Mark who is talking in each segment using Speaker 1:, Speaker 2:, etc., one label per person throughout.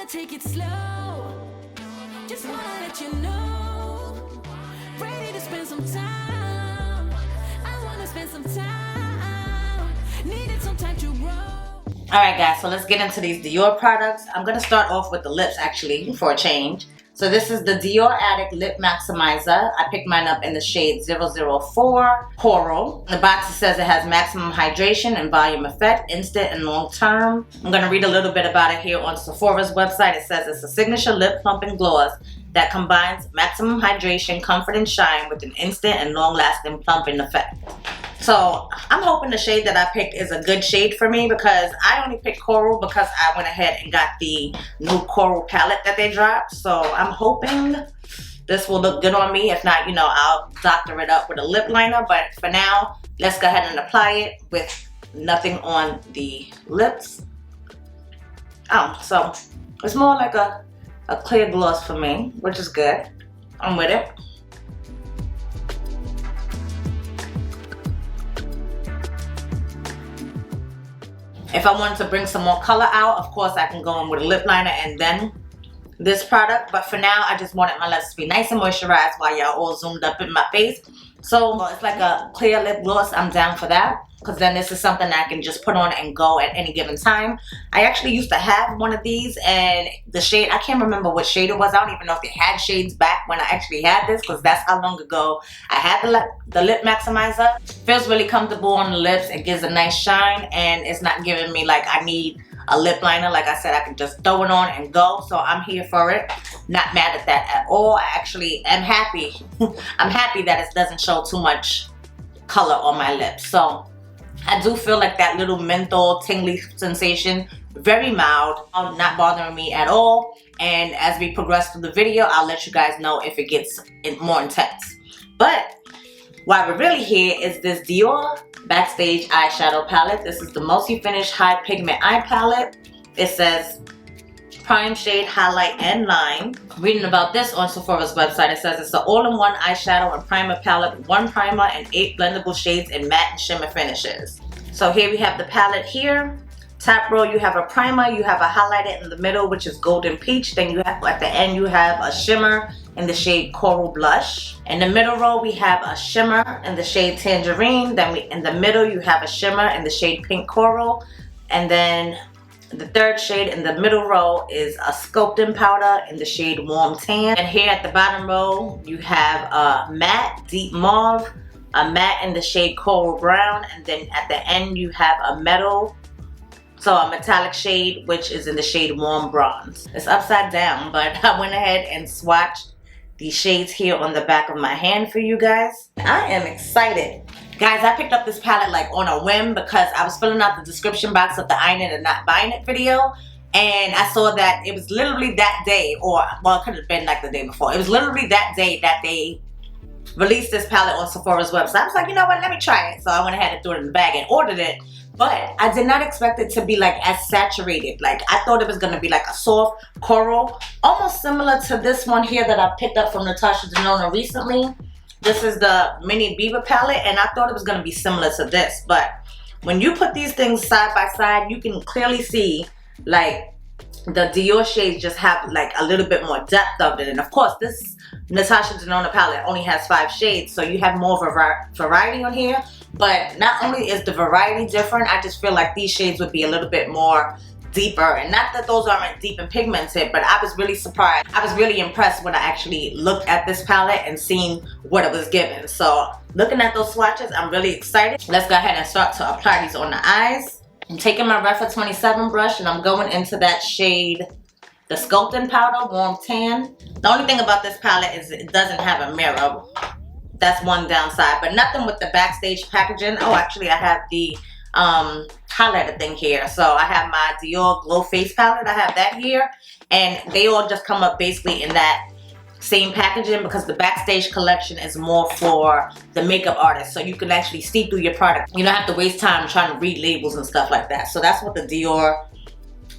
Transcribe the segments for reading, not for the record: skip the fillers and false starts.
Speaker 1: wanna take it slow. Just wanna let you know. Ready to spend some time. I wanna spend some time. Needed some time to grow.
Speaker 2: Alright guys, so let's get into these Dior products. I'm going to start off with the lips actually for a change. So this is the Dior Addict Lip Maximizer. I picked mine up in the shade 004 Coral. The box says it has maximum hydration and volume effect, instant and long term. I'm going to read a little bit about it here on Sephora's website. It says it's a signature lip plumping gloss that combines maximum hydration, comfort, and shine with an instant and long-lasting plumping effect. So I'm hoping the shade that I picked is a good shade for me, because I only picked Coral because I went ahead and got the new Coral palette that they dropped. So I'm hoping this will look good on me. If not, you know, I'll doctor it up with a lip liner. But for now, let's go ahead and apply it with nothing on the lips. Oh, so it's more like a clear gloss for me, which is good. I'm with it. If I wanted to bring some more color out, of course I can go in with a lip liner and then this product. But for now, I just wanted my lips to be nice and moisturized while y'all all zoomed up in my face. So it's like a clear lip gloss. I'm down for that, because then this is something that I can just put on and go at any given time. I actually used to have one of these, and the shade, I can't remember what shade it was. I don't even know if they had shades back when I actually had this, because that's how long ago I had the lip maximizer. It feels really comfortable on the lips. It gives a nice shine, and it's not giving me like I need a lip liner. Like I said, I can just throw it on and go. So I'm here for it. Not mad at that at all. I actually am happy. I'm happy that it doesn't show too much color on my lips. So I do feel like that little menthol tingly sensation, very mild, not bothering me at all. And as we progress through the video, I'll let you guys know if it gets more intense. But why we're really here is this Dior Backstage eyeshadow palette. This is the multi-finish high pigment eye palette. It says prime shade, highlight, and line. Reading about this on Sephora's website, it says it's an all-in-one eyeshadow and primer palette with 1 primer and 8 blendable shades in matte and shimmer finishes. So here we have the palette here. Top row, you have a primer, you have a highlighter in the middle, which is golden peach. Then you have, at the end, you have a shimmer in the shade Coral Blush. In the middle row, we have a shimmer in the shade Tangerine. Then in the middle, you have a shimmer in the shade Pink Coral. And then the third shade in the middle row is a sculpting powder in the shade Warm Tan. And here at the bottom row, you have a matte Deep Mauve, a matte in the shade Coral Brown, and then at the end you have a metal, so a metallic shade, which is in the shade Warm Bronze. It's upside down, but I went ahead and swatched these shades here on the back of my hand for you guys. I am excited. Guys, I picked up this palette like on a whim because I was filling out the description box of the iron it and not buying it video, and I saw that it was literally that day, or well, it could have been like the day before. It was literally that day that they released this palette on Sephora's website. I was like, you know what, let me try it. So I went ahead and threw it in the bag and ordered it. But I did not expect it to be like as saturated. Like I thought it was going to be like a soft coral, almost similar to this one here that I picked up from Natasha Denona recently. This is the Mini Beaver palette, and I thought it was going to be similar to this. But when you put these things side by side, you can clearly see like the Dior shades just have like a little bit more depth of it. And of course, this Natasha Denona palette only has 5 shades, so you have more of a variety on here. But not only is the variety different, I just feel like these shades would be a little bit more deeper. And not that those aren't deep and pigmented, but I was really surprised. I was really impressed when I actually looked at this palette and seen what it was given. So looking at those swatches, I'm really excited. Let's go ahead and start to apply these on the eyes. I'm taking my Refa 27 brush and I'm going into that shade, the Sculpting Powder, Warm Tan. The only thing about this palette is it doesn't have a mirror. That's one downside, but nothing with the Backstage packaging. Oh, actually I have the highlighter thing here. So I have my Dior Glow Face palette. I have that here, and they all just come up basically in that same packaging, because the Backstage collection is more for the makeup artist, so you can actually see through your product. You don't have to waste time trying to read labels and stuff like that. So that's what the Dior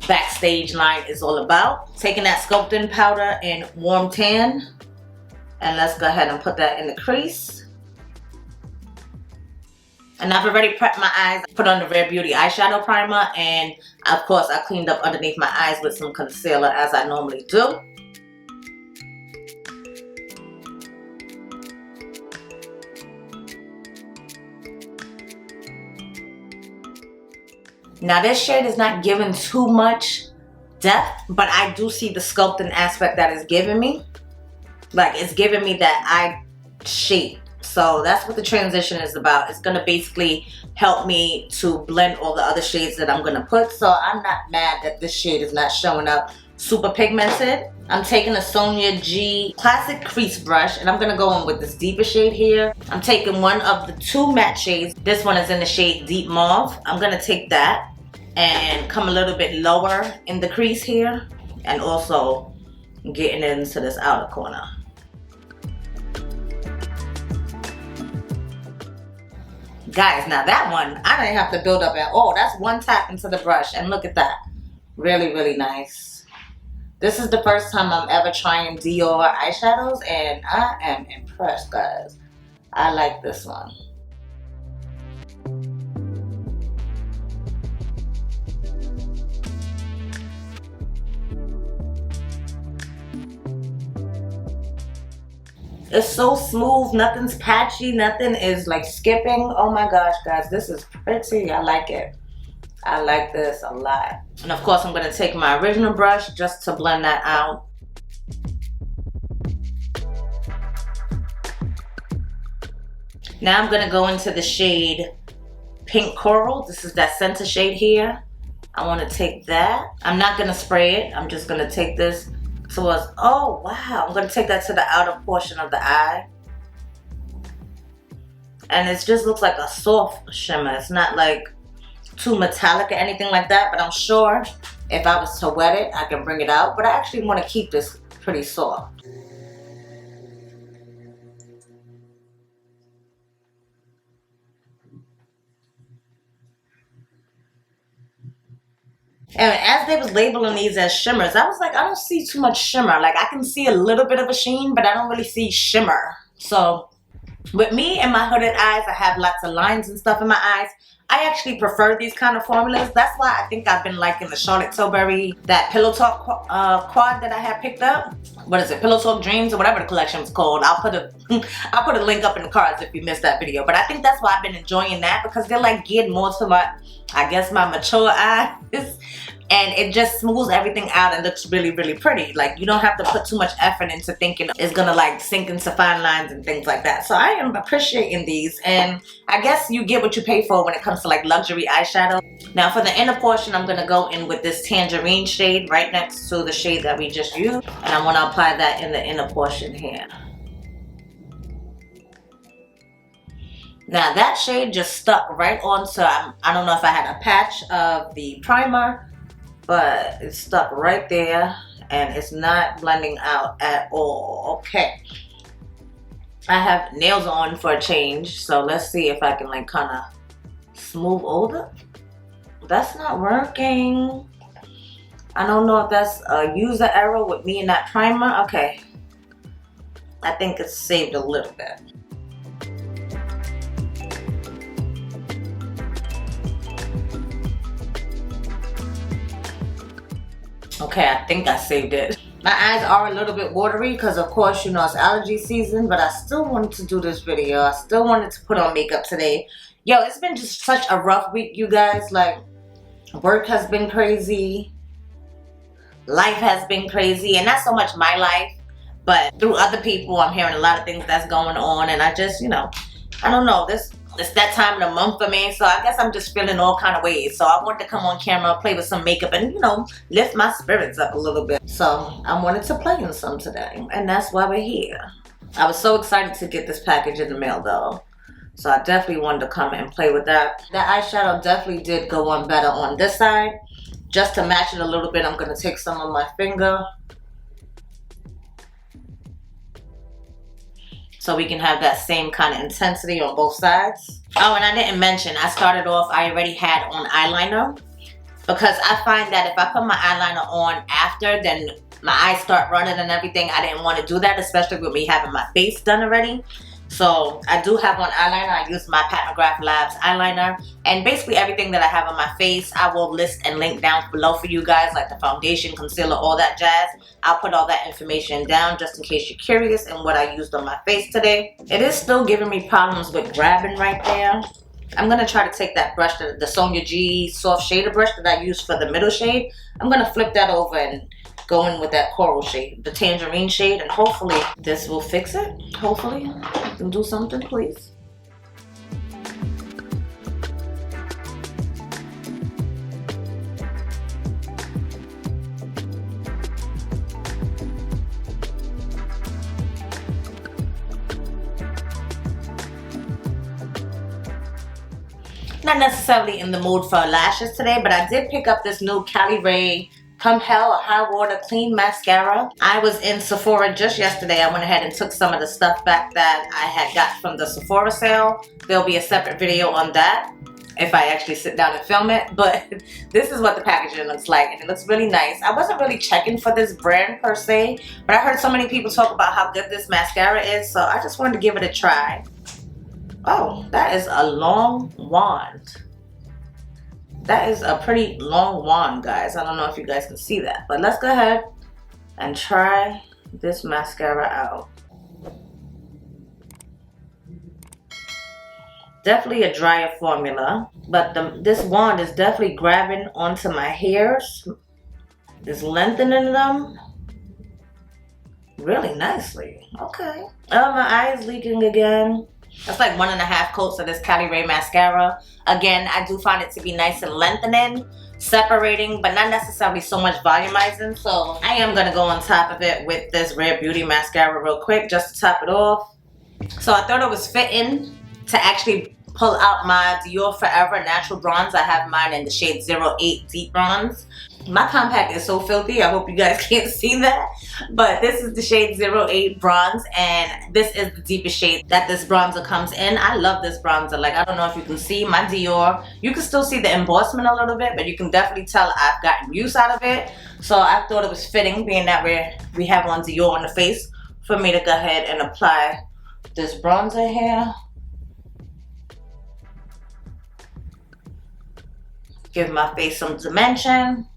Speaker 2: Backstage line is all about. Taking that sculpting powder in Warm Tan, and let's go ahead and put that in the crease. And I've already prepped my eyes. Put on the Rare Beauty eyeshadow primer, and of course I cleaned up underneath my eyes with some concealer as I normally do. Now this shade is not giving too much depth, but I do see the sculpting aspect that it's giving me. Like, it's giving me that eye shape. So that's what the transition is about. It's going to basically help me to blend all the other shades that I'm going to put. So I'm not mad that this shade is not showing up super pigmented. I'm taking a Sonia G classic crease brush, and I'm going to go in with this deeper shade here. I'm taking one of the two matte shades. This one is in the shade Deep Mauve. I'm going to take that and come a little bit lower in the crease here, and also getting into this outer corner. Guys, now that one, I didn't have to build up at all. That's one tap into the brush, and look at that. Really, really nice. This is the first time I'm ever trying Dior eyeshadows, and I am impressed, guys. I like this one. It's so smooth, nothing's patchy, nothing is like skipping. Oh my gosh, guys, this is pretty. I like it. I like this a lot. And of course, I'm going to take my original brush just to blend that out. Now I'm going to go into the shade Pink Coral. This is that center shade here. I want to take that. I'm not going to spray it. I'm just going to take this towards, oh wow, I'm going to take that to the outer portion of the eye. And it just looks like a soft shimmer. It's not like too metallic or anything like that, but I'm sure if I was to wet it, I can bring it out. But I actually want to keep this pretty soft. And as they was labeling these as shimmers, I was like, I don't see too much shimmer. Like, I can see a little bit of a sheen, but I don't really see shimmer. So with me and my hooded eyes, I have lots of lines and stuff in my eyes. I actually prefer these kind of formulas. That's why I think I've been liking the Charlotte Tilbury, that Pillow Talk quad that I had picked up. What is it? Pillow Talk Dreams or whatever the collection is called. I'll put a link up in the cards if you missed that video. But I think that's why I've been enjoying that, because they're like geared more to my, I guess, my mature eyes. And it just smooths everything out and looks really, really pretty. Like, you don't have to put too much effort into thinking it's gonna like sink into fine lines and things like that. So I am appreciating these, and I guess you get what you pay for when it comes to like luxury eyeshadow. Now for the inner portion, I'm gonna go in with this tangerine shade right next to the shade that we just used, and I want to apply that in the inner portion here. Now that shade just stuck right onto, I don't know if I had a patch of the primer, but it's stuck right there and it's not blending out at all. Okay, I have nails on for a change, so let's see if I can like kind of smooth over. That's not working. I don't know if that's a user error with me and that primer. Okay, I think it's saved a little bit. Okay, I think I saved it. My eyes are a little bit watery because of course, you know, it's allergy season, but I still wanted to do this video. I still wanted to put on makeup today. Yo, it's been just such a rough week, you guys. Like, work has been crazy. Life has been crazy, and not so much my life, but through other people, I'm hearing a lot of things that's going on, and I just, you know, I don't know, it's that time of the month for me, so I guess I'm just feeling all kind of ways. So I wanted to come on camera, play with some makeup, and, you know, lift my spirits up a little bit. So I wanted to play in some today, and that's why we're here. I was so excited to get this package in the mail, though. So I definitely wanted to come and play with that. That eyeshadow definitely did go on better on this side. Just to match it a little bit, I'm going to take some of my finger, so we can have that same kind of intensity on both sides. Oh, and I didn't mention, I started off, I already had on eyeliner, because I find that if I put my eyeliner on after, then my eyes start running and everything. I didn't want to do that, especially with me having my face done already. So I do have on eyeliner. I use my Pat McGrath Labs eyeliner. And basically everything that I have on my face, I will list and link down below for you guys, like the foundation, concealer, all that jazz. I'll put all that information down just in case you're curious in what I used on my face today. It is still giving me problems with grabbing right there. I'm going to try to take that brush, the Sonia G soft shader brush that I used for the middle shade. I'm going to flip that over and go in with that coral shade, the tangerine shade, and hopefully this will fix it. Hopefully I can do something, please. Not necessarily in the mood for lashes today, but I did pick up this new CALIRAY Come Hell or High Water Clean Mascara. I was in Sephora just yesterday. I went ahead and took some of the stuff back that I had got from the Sephora sale. There'll be a separate video on that if I actually sit down and film it. But this is what the packaging looks like, and it looks really nice. I wasn't really checking for this brand per se, but I heard so many people talk about how good this mascara is, so I just wanted to give it a try. Oh, that is a long wand. That is a pretty long wand, guys. I don't know if you guys can see that, but let's go ahead and try this mascara out. Definitely a drier formula, but this wand is definitely grabbing onto my hairs. It's lengthening them really nicely. Okay. Oh, my eye is leaking again. That's like 1.5 coats of this CALIRAY mascara. Again, I do find it to be nice and lengthening, separating, but not necessarily so much volumizing. So I am going to go on top of it with this Rare Beauty mascara real quick just to top it off. So I thought it was fitting to actually pull out my Dior Forever Natural Bronze. I have mine in the shade 08 Deep Bronze. My compact is so filthy, I hope you guys can't see that. But this is the shade 08 Bronze, and this is the deepest shade that this bronzer comes in. I love this bronzer. Like, I don't know if you can see my Dior. You can still see the embossment a little bit, but you can definitely tell I've gotten use out of it. So I thought it was fitting, being that we have on Dior on the face, for me to go ahead and apply this bronzer here. Give my face some dimension.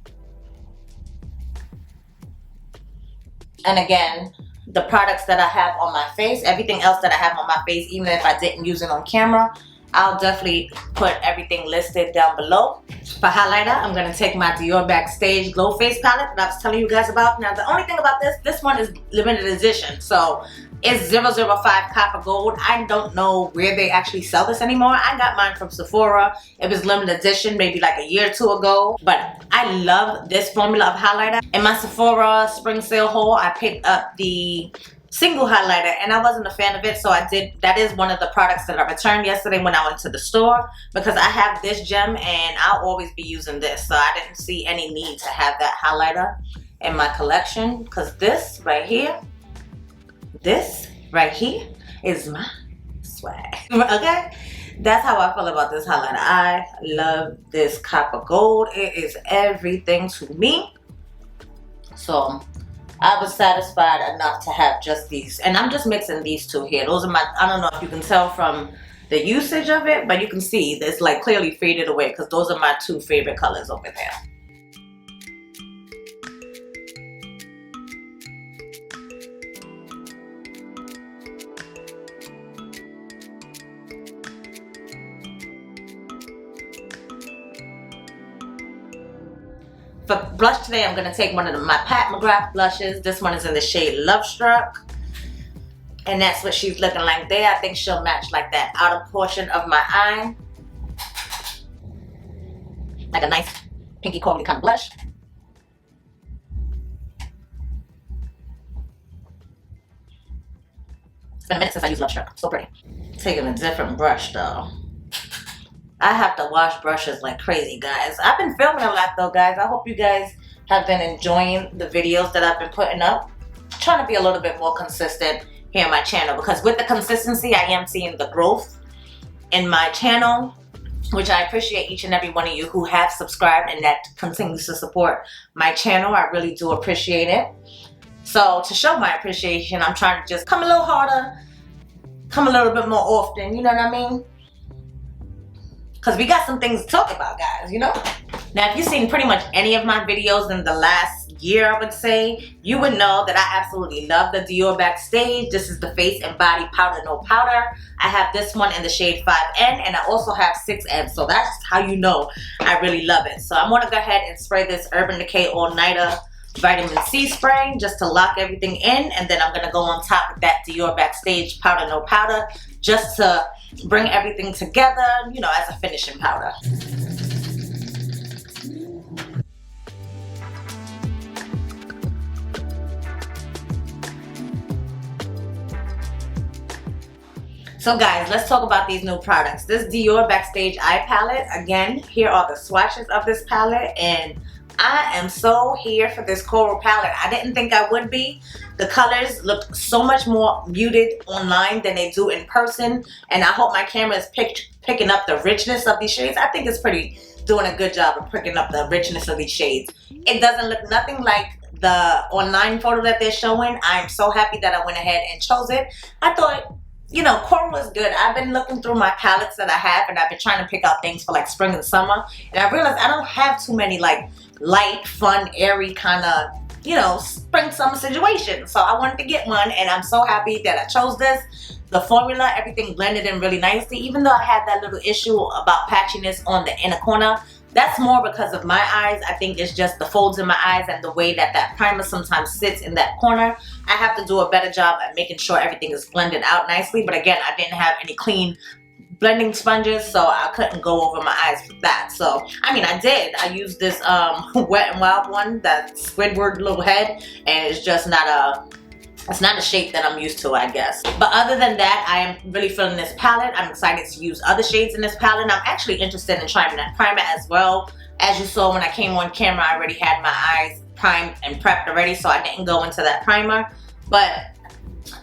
Speaker 2: And again, the products that I have on my face, everything else that I have on my face, even if I didn't use it on camera, I'll definitely put everything listed down below. For highlighter, I'm going to take my Dior Backstage Glow Face palette that I was telling you guys about. Now, the only thing about this one is limited edition. So it's 005 Copper Gold. I don't know where they actually sell this anymore. I got mine from Sephora. It was limited edition maybe like a year or two ago. But I love this formula of highlighter. In my Sephora spring sale haul, I picked up the single highlighter and I wasn't a fan of it, so I did. That is one of the products that I returned yesterday when I went to the store, because I have this gem and I'll always be using this, so I didn't see any need to have that highlighter in my collection, because this right here is my swag. Okay, that's how I feel about this highlighter. I love this Copper Gold. It is everything to me. So I was satisfied enough to have just these, and I'm just mixing these two here. Those are my, I don't know if you can tell from the usage of it, but you can see it's like clearly faded away, because those are my two favorite colors over there. For blush today, I'm going to take one of my Pat McGrath blushes. This one is in the shade Lovestruck. And that's what she's looking like there. I think she'll match like that outer portion of my eye. Like a nice pinky corally kind of blush. It's been a minute since I used Lovestruck. So pretty. Taking a different brush though. I have to wash brushes like crazy, guys. I've been filming a lot though, guys. I hope you guys have been enjoying the videos that I've been putting up. I'm trying to be a little bit more consistent here on my channel, because with the consistency, I am seeing the growth in my channel, which I appreciate each and every one of you who have subscribed and that continues to support my channel. I really do appreciate it. So to show my appreciation, I'm trying to just come a little harder come a little bit more often, you know what I mean? Because we got some things to talk about, guys, you know? Now, if you've seen pretty much any of my videos in the last year, I would say, you would know that I absolutely love the Dior Backstage. This is the Face and Body Powder No Powder. I have this one in the shade 5N, and I also have 6N, so that's how you know I really love it. So I'm going to go ahead and spray this Urban Decay All Nighter Vitamin C spray just to lock everything in, and then I'm going to go on top with that Dior Backstage Powder No Powder just to bring everything together, you know, as a finishing powder. So guys, let's talk about these new products. This Dior Backstage Eye Palette, again, here are the swatches of this palette, and I am so here for this coral palette. I didn't think I would be. The colors look so much more muted online than they do in person, and I hope my camera is picking up the richness of these shades. I think it's doing a good job of picking up the richness of these shades. It doesn't look nothing like the online photo that they're showing. I'm so happy that I went ahead and chose it. I thought, you know, coral is good. I've been looking through my palettes that I have, and I've been trying to pick out things for like spring and summer, and I realized I don't have too many like light, fun, airy kind of, you know, spring summer situation. So I wanted to get one, and I'm so happy that I chose this. The formula, everything blended in really nicely, even though I had that little issue about patchiness on the inner corner. That's more because of my eyes. I think it's just the folds in my eyes and the way that that primer sometimes sits in that corner. I have to do a better job at making sure everything is blended out nicely. But again, I didn't have any clean blending sponges, so I couldn't go over my eyes with that. So, I mean, I did. I used this Wet n Wild one, that Squidward little head, and it's just not a shape that I'm used to, I guess. But other than that, I am really feeling this palette. I'm excited to use other shades in this palette. I'm actually interested in trying that primer as well. As you saw when I came on camera, I already had my eyes primed and prepped already, so I didn't go into that primer. But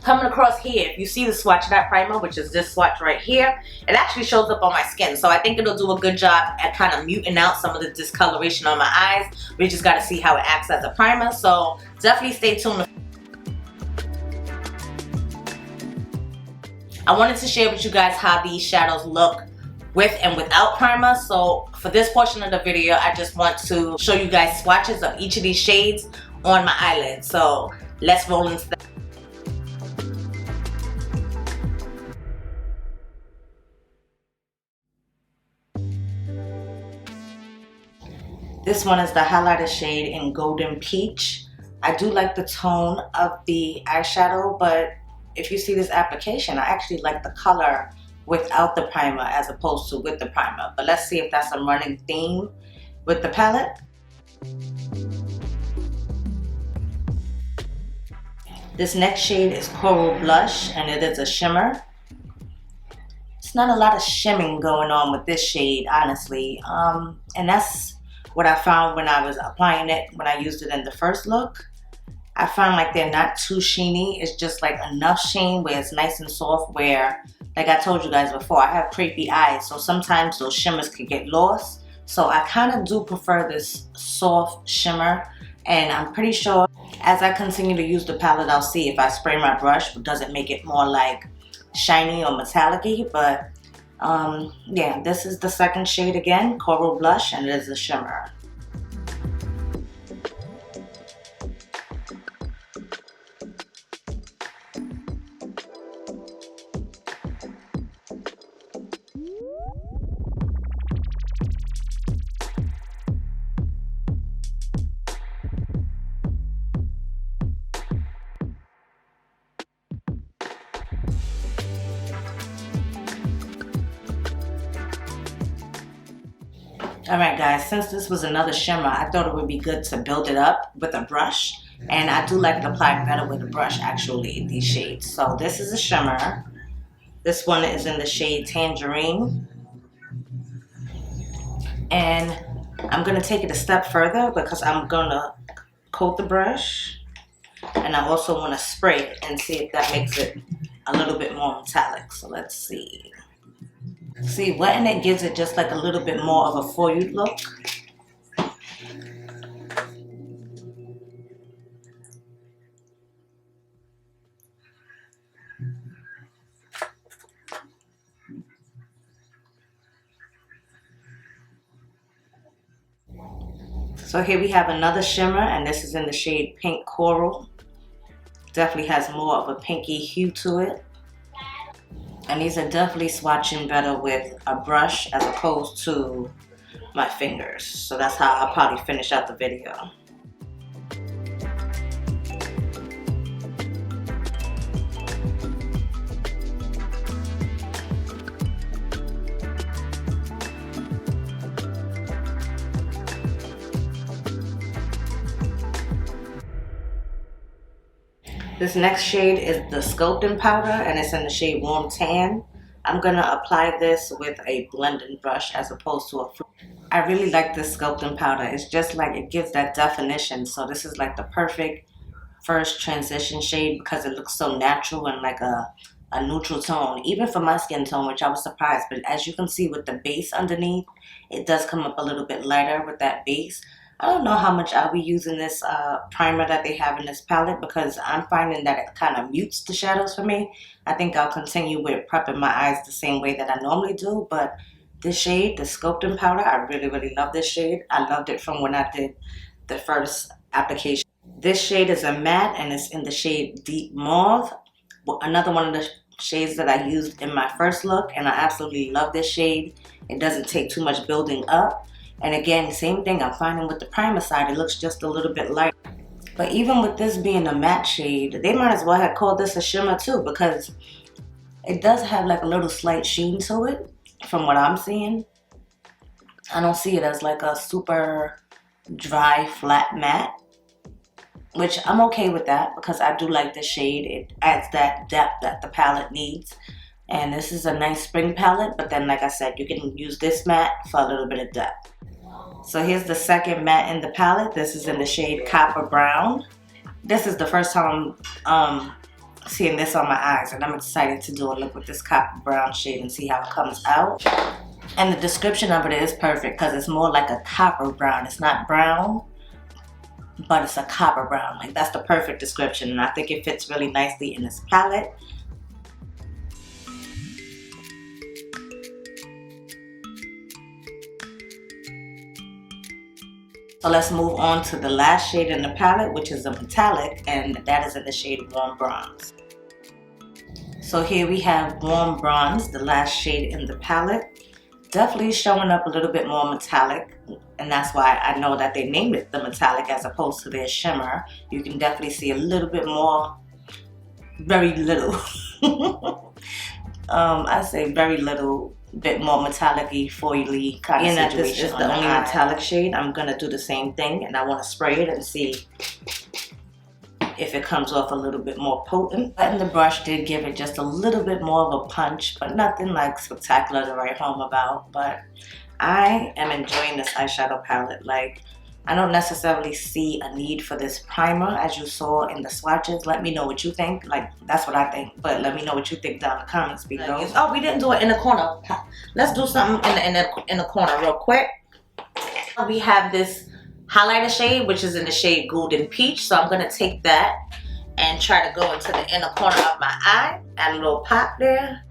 Speaker 2: coming across here, if you see the swatch of that primer, which is this swatch right here, it actually shows up on my skin. So I think it'll do a good job at kind of muting out some of the discoloration on my eyes. We just got to see how it acts as a primer. So definitely stay tuned. I wanted to share with you guys how these shadows look with and without primer. So for this portion of the video, I just want to show you guys swatches of each of these shades on my eyelid. So let's roll into that. This one is the highlighter shade in Golden Peach. I do like the tone of the eyeshadow, but if you see this application, I actually like the color without the primer as opposed to with the primer. But let's see if that's a running theme with the palette. This next shade is Coral Blush, and it is a shimmer. It's not a lot of shimming going on with this shade, honestly. And that's what I found when I was applying it, when I used it in the first look. I found like they're not too sheeny. It's just like enough sheen where it's nice and soft, where, like I told you guys before, I have crepey eyes, so sometimes those shimmers can get lost. So I kind of do prefer this soft shimmer, and I'm pretty sure as I continue to use the palette, I'll see if I spray my brush, but does it make it more like shiny or metallic-y. But yeah, this is the second shade again, Coral Blush, and it is a shimmer. Alright guys, since this was another shimmer, I thought it would be good to build it up with a brush. And I do like to apply better with a brush, actually, these shades. So this is a shimmer. This one is in the shade Tangerine. And I'm going to take it a step further because I'm going to coat the brush. And I also want to spray it and see if that makes it a little bit more metallic. So let's see. See, wetting it gives it just like a little bit more of a foiled look. So here we have another shimmer, and this is in the shade Pink Coral. Definitely has more of a pinky hue to it. And these are definitely swatching better with a brush as opposed to my fingers. So that's how I'll probably finish out the video. This next shade is the sculpting powder, and it's in the shade Warm Tan. I'm gonna apply this with a blending brush as opposed to a fluid. I really like this sculpting powder. It's just like it gives that definition. So this is like the perfect first transition shade because it looks so natural and like a neutral tone, even for my skin tone, which I was surprised. But as you can see with the base underneath, it does come up a little bit lighter with that base. I don't know how much I'll be using this primer that they have in this palette because I'm finding that it kind of mutes the shadows for me. I think I'll continue with prepping my eyes the same way that I normally do, but this shade, the sculpting powder, I really, really love this shade. I loved it from when I did the first application. This shade is a matte, and it's in the shade Deep Mauve. Another one of the shades that I used in my first look, and I absolutely love this shade. It doesn't take too much building up. And again, same thing, I'm finding with the primer side, it looks just a little bit light. But even with this being a matte shade, they might as well have called this a shimmer too, because it does have like a little slight sheen to it from what I'm seeing. I don't see it as like a super dry, flat matte, which I'm okay with that because I do like this shade. It adds that depth that the palette needs. And this is a nice spring palette, but then like I said, you can use this matte for a little bit of depth. So here's the second matte in the palette. This is in the shade Copper Brown. This is the first time I'm seeing this on my eyes, and I'm excited to do a look with this Copper Brown shade and see how it comes out. And the description of it is perfect because it's more like a copper brown. It's not brown, but it's a copper brown. Like, that's the perfect description, and I think it fits really nicely in this palette. So let's move on to the last shade in the palette, which is a metallic, and that is in the shade Warm Bronze. So here we have Warm Bronze, the last shade in the palette. Definitely showing up a little bit more metallic, and that's why I know that they named it the metallic as opposed to their shimmer. You can definitely see a little bit more, very little. I say very little bit more metallic-y, foily kind of situation. This is the only metallic shade. I'm gonna do the same thing, and I want to spray it and see if it comes off a little bit more potent. And the brush did give it just a little bit more of a punch, but nothing like spectacular to write home about. But I am enjoying this eyeshadow palette. Like, I don't necessarily see a need for this primer as you saw in the swatches. Let me know what you think. Like, that's what I think, but let me know what you think down in the comments below. Oh, we didn't do it in the corner. Let's do something in the corner real quick. We have this highlighter shade, which is in the shade Golden Peach. So I'm gonna take that and try to go into the inner corner of my eye. Add a little pop there.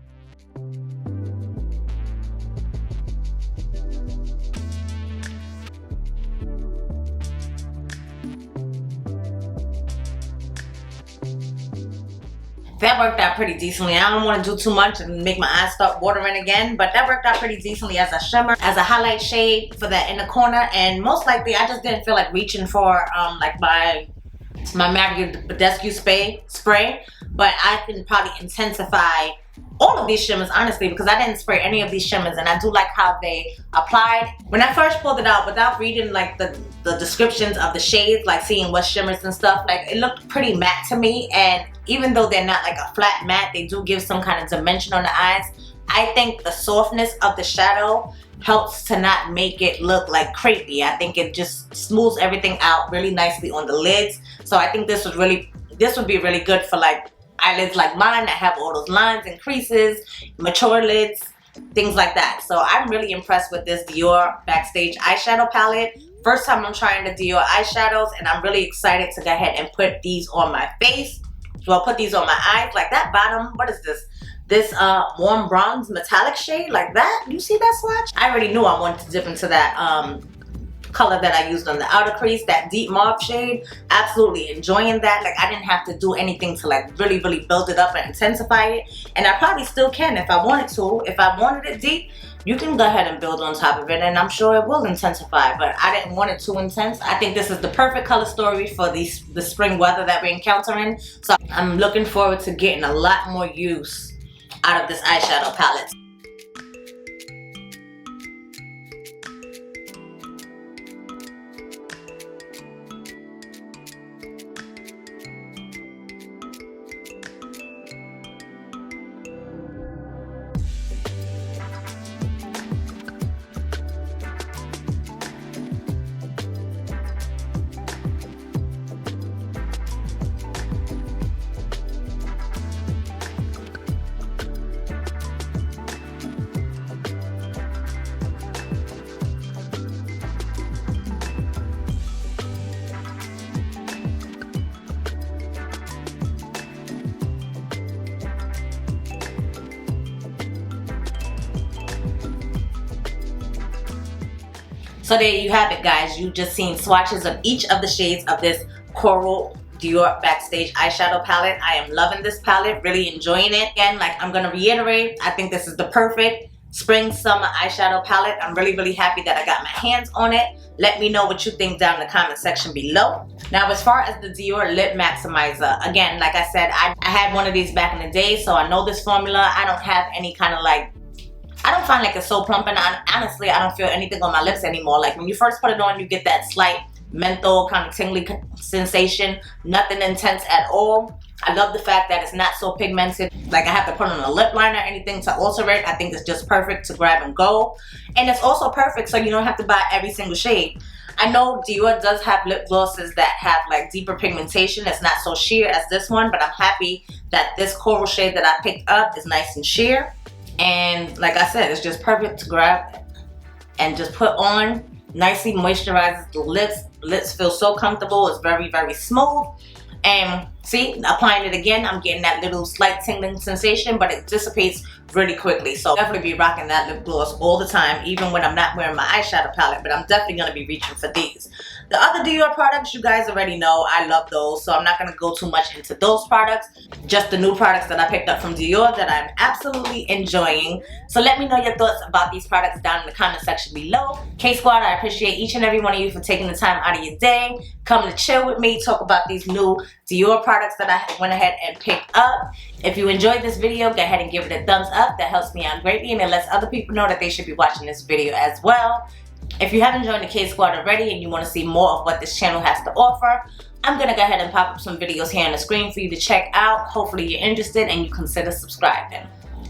Speaker 2: That worked out pretty decently. I don't want to do too much and make my eyes start watering again, but that worked out pretty decently as a shimmer, as a highlight shade for that inner corner. And most likely, I just didn't feel like reaching for like my Badescu spray, but I can probably intensify all of these shimmers, honestly, because I didn't spray any of these shimmers, and I do like how they applied. When I first pulled it out, without reading like the descriptions of the shades, like seeing what shimmers and stuff, like it looked pretty matte to me. And even though they're not like a flat matte, they do give some kind of dimension on the eyes. I think the softness of the shadow helps to not make it look like crepey. I think it just smooths everything out really nicely on the lids. So I think this would be really good for like eyelids like mine that have all those lines and creases, mature lids, things like that. So I'm really impressed with this Dior Backstage eyeshadow palette. First time I'm trying the Dior eyeshadows, and I'm really excited to go ahead and put these on my face. So I'll put these on my eyes. Like that bottom, what is this? This warm bronze metallic shade, like that. You see that swatch? I already knew I wanted to dip into that color that I used on the outer crease, that deep mauve shade. Absolutely enjoying that. Like, I didn't have to do anything to like really build it up and intensify it, and I probably still can if I wanted to. If I wanted it deep, you can go ahead and build on top of it, and I'm sure it will intensify, but I didn't want it too intense. I think this is the perfect color story for the spring weather that we're encountering, so I'm looking forward to getting a lot more use out of this eyeshadow palette. So there you have it, guys. You just seen swatches of each of the shades of this Coral Dior Backstage eyeshadow palette. I am loving this palette, really enjoying it. Again, like I'm gonna reiterate, I think this is the perfect spring summer eyeshadow palette. I'm really happy that I got my hands on it. Let me know what you think down in the comment section below. Now, as far as the Dior Lip Maximizer, again, like I said, I had one of these back in the day, so I know this formula. I don't have any kind of like, I don't find like it's so plumping. Honestly, I don't feel anything on my lips anymore. Like when you first put it on, you get that slight menthol kind of tingly sensation. Nothing intense at all. I love the fact that it's not so pigmented. Like I have to put on a lip liner or anything to alter it. I think it's just perfect to grab and go. And it's also perfect so you don't have to buy every single shade. I know Dior does have lip glosses that have like deeper pigmentation. It's not so sheer as this one, but I'm happy that this coral shade that I picked up is nice and sheer. And like I said, it's just perfect to grab and just put on. Nicely moisturizes the lips. Lips feel so comfortable. It's very smooth. And see, applying it again, I'm getting that little slight tingling sensation, but it dissipates really quickly. So definitely be rocking that lip gloss all the time, even when I'm not wearing my eyeshadow palette, but I'm definitely going to be reaching for these. The other Dior products, you guys already know, I love those, so I'm not going to go too much into those products. Just the new products that I picked up from Dior that I'm absolutely enjoying. So let me know your thoughts about these products down in the comment section below. KSquad, I appreciate each and every one of you for taking the time out of your day, coming to chill with me, talk about these new Dior products that I went ahead and picked up. If you enjoyed this video, go ahead and give it a thumbs up. That helps me out greatly, and it lets other people know that they should be watching this video as well. If you haven't joined the KSquad already and you want to see more of what this channel has to offer, I'm going to go ahead and pop up some videos here on the screen for you to check out. Hopefully you're interested and you consider subscribing.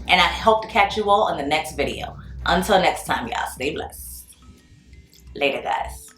Speaker 2: And I hope to catch you all in the next video. Until next time, y'all, stay blessed. Later, guys.